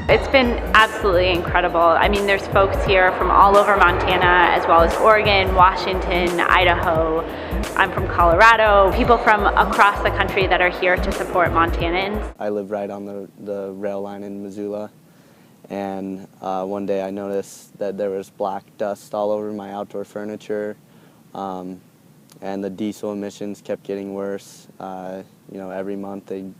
It's been absolutely incredible. I mean, there's folks here from all over Montana, as well as Oregon, Washington, Idaho. I'm from Colorado. People from across the country that are here to support Montanans. I live right on the rail line in Missoula, and one day I noticed that there was black dust all over my outdoor furniture, and the diesel emissions kept getting worse. Every month they'd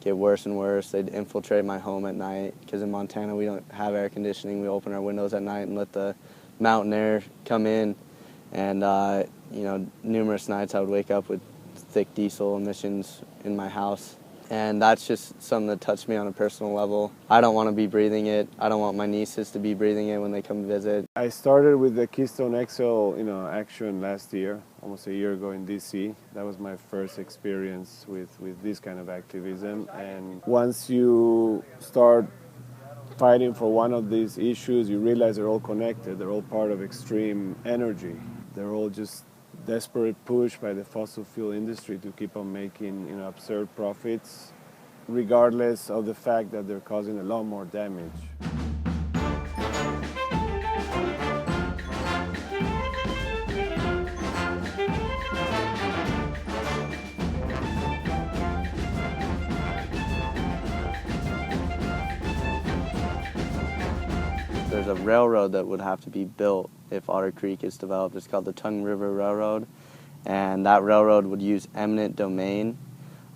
get worse and worse. They'd infiltrate my home at night, because in Montana we don't have air conditioning. We open our windows at night and let the mountain air come in, and numerous nights I would wake up with thick diesel emissions in my house. And that's just something that touched me on a personal level. I don't want to be breathing it. I don't want my nieces to be breathing it when they come visit. I started with the Keystone XL, action last year, almost a year ago in DC. That was my first experience with this kind of activism. And once you start fighting for one of these issues, you realize they're all connected. They're all part of extreme energy. They're all just desperate push by the fossil fuel industry to keep on making absurd profits, regardless of the fact that they're causing a lot more damage. There's a railroad that would have to be built if Otter Creek is developed. It's called the Tongue River Railroad, and that railroad would use eminent domain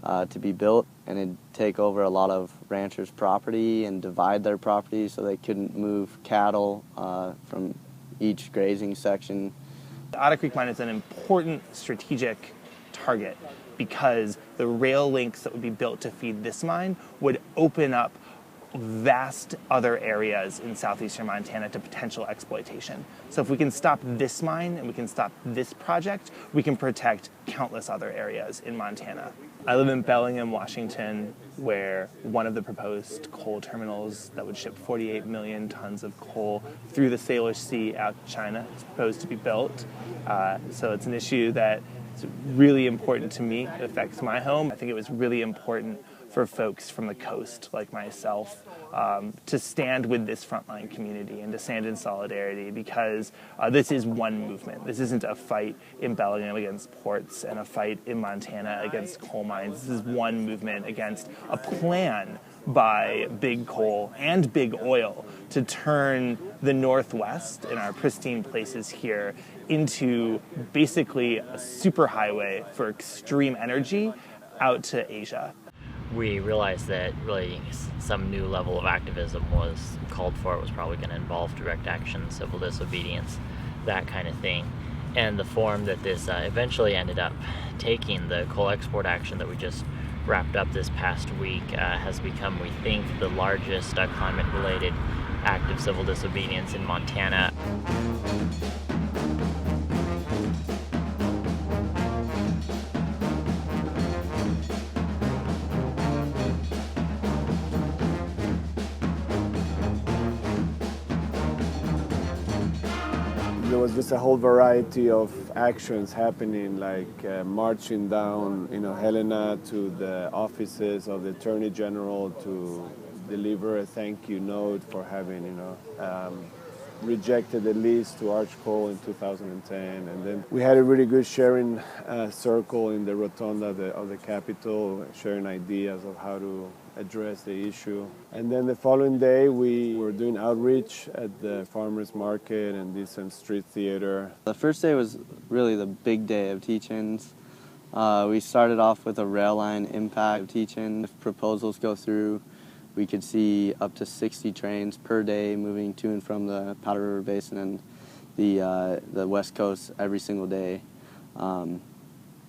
to be built, and it'd take over a lot of ranchers' property and divide their property so they couldn't move cattle from each grazing section. The Otter Creek mine is an important strategic target because the rail links that would be built to feed this mine would open up vast other areas in southeastern Montana to potential exploitation. So if we can stop this mine and we can stop this project, we can protect countless other areas in Montana. I live in Bellingham, Washington, where one of the proposed coal terminals that would ship 48 million tons of coal through the Salish Sea out to China is proposed to be built. So it's an issue that is really important to me. It affects my home. I think it was really important for folks from the coast like myself to stand with this frontline community and to stand in solidarity, because this is one movement. This isn't a fight in Bellingham against ports and a fight in Montana against coal mines. This is one movement against a plan by big coal and big oil to turn the Northwest and our pristine places here into basically a superhighway for extreme energy out to Asia. We realized that really some new level of activism was called for. It was probably going to involve direct action, civil disobedience, that kind of thing. And the form that this eventually ended up taking, the coal export action that we just wrapped up this past week, has become, we think, the largest climate-related act of civil disobedience in Montana. There was just a whole variety of actions happening, like marching down, Helena to the offices of the Attorney General to deliver a thank you note for having, rejected the lease to Arch Coal in 2010. And then we had a really good sharing circle in the rotunda of the Capitol, sharing ideas of how to address the issue. And then the following day, we were doing outreach at the farmers market and Decent Street Theater. The first day was really the big day of teach-ins. We started off with a rail line impact teach-in. If proposals go through, we could see up to 60 trains per day moving to and from the Powder River Basin and the West Coast every single day. And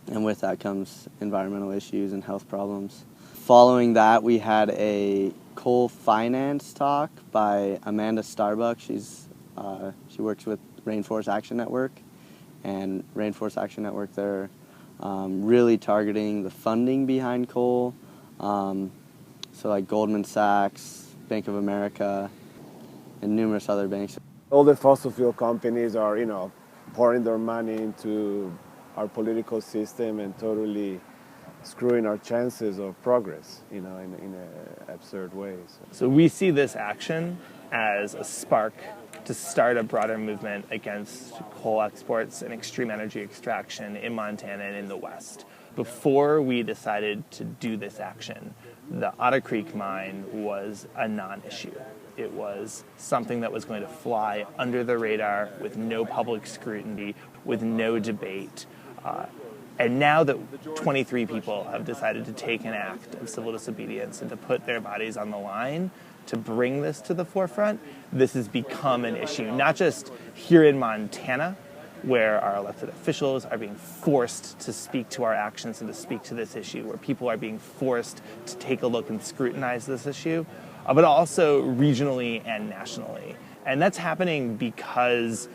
with that comes environmental issues and health problems. Following that, we had a coal finance talk by Amanda Starbuck. She works with Rainforest Action Network, and Rainforest Action Network, they're really targeting the funding behind coal. So like Goldman Sachs, Bank of America, and numerous other banks. All the fossil fuel companies are, pouring their money into our political system and totally screwing our chances of progress, you know, in absurd ways. So we see this action as a spark to start a broader movement against coal exports and extreme energy extraction in Montana and in the West. Before we decided to do this action, the Otter Creek mine was a non-issue. It was something that was going to fly under the radar with no public scrutiny, with no debate. And now that 23 people have decided to take an act of civil disobedience and to put their bodies on the line to bring this to the forefront, this has become an issue, not just here in Montana, where our elected officials are being forced to speak to our actions and to speak to this issue, where people are being forced to take a look and scrutinize this issue, but also regionally and nationally. And that's happening because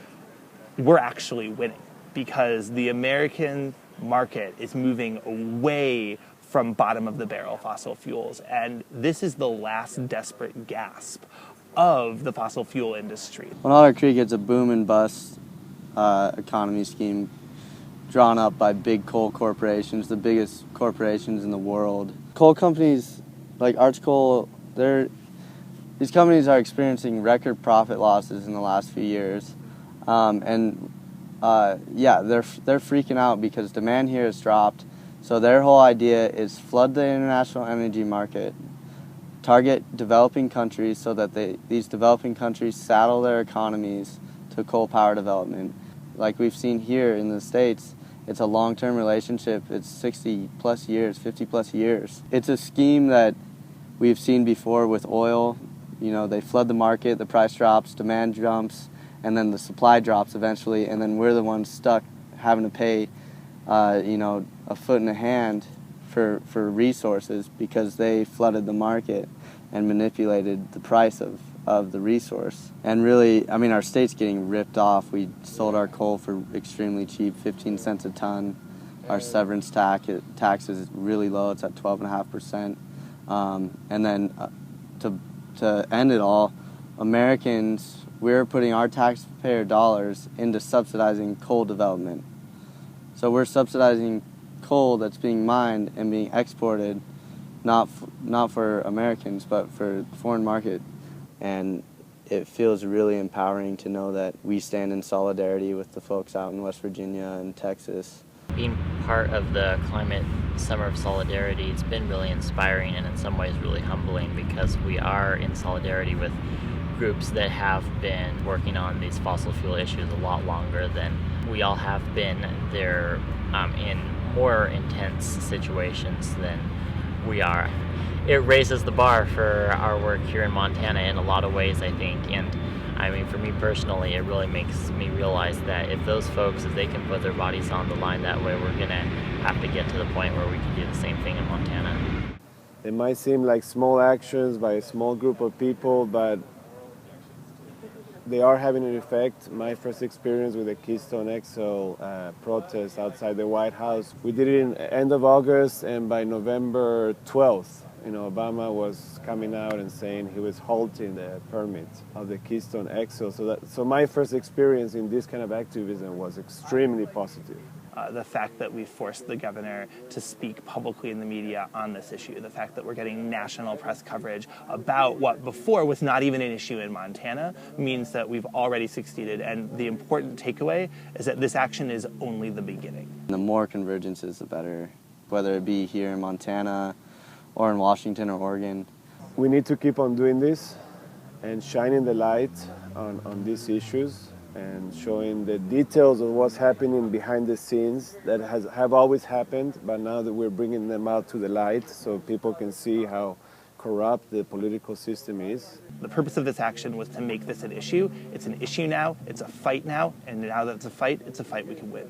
we're actually winning, because the American market is moving away from bottom-of-the-barrel fossil fuels. And this is the last desperate gasp of the fossil fuel industry. Well, Otter Creek is a boom and bust economy scheme drawn up by big coal corporations, the biggest corporations in the world. Coal companies like Arch Coal, these companies are experiencing record profit losses in the last few years. Yeah, they're freaking out because demand here has dropped. So their whole idea is flood the international energy market, target developing countries so that these developing countries saddle their economies to coal power development. Like we've seen here in the States, it's a long-term relationship. It's 60 plus years, 50 plus years. It's a scheme that we've seen before with oil. You know, they flood the market, the price drops, demand jumps, and then the supply drops eventually, and then we're the ones stuck having to pay a foot and a hand for resources because they flooded the market and manipulated the price of the resource. And really, I mean, our state's getting ripped off. We sold our coal for extremely cheap, 15 cents a ton. Our severance tax is really low. It's at 12.5%. And then to end it all, Americans, we're putting our taxpayer dollars into subsidizing coal development. So we're subsidizing coal that's being mined and being exported, not for Americans, but for the foreign market. And it feels really empowering to know that we stand in solidarity with the folks out in West Virginia and Texas. Being part of the Climate Summer of Solidarity, it's been really inspiring and in some ways really humbling because we are in solidarity with groups that have been working on these fossil fuel issues a lot longer than we all have been. They're in more intense situations than we are. It raises the bar for our work here in Montana in a lot of ways, I think. And I mean, for me personally, it really makes me realize that if those folks, if they can put their bodies on the line that way, we're going to have to get to the point where we can do the same thing in Montana. It might seem like small actions by a small group of people, but they are having an effect. My first experience with the Keystone XL protest outside the White House, we did it in end of August, and by November 12th, Obama was coming out and saying he was halting the permit of the Keystone XL. So my first experience in this kind of activism was extremely positive. The fact that we forced the governor to speak publicly in the media on this issue, the fact that we're getting national press coverage about what before was not even an issue in Montana means that we've already succeeded. And the important takeaway is that this action is only the beginning. The more convergences, the better, whether it be here in Montana or in Washington or Oregon. We need to keep on doing this and shining the light on these issues and showing the details of what's happening behind the scenes that have always happened, but now that we're bringing them out to the light so people can see how corrupt the political system is. The purpose of this action was to make this an issue. It's an issue now, it's a fight now, and now that it's a fight we can win.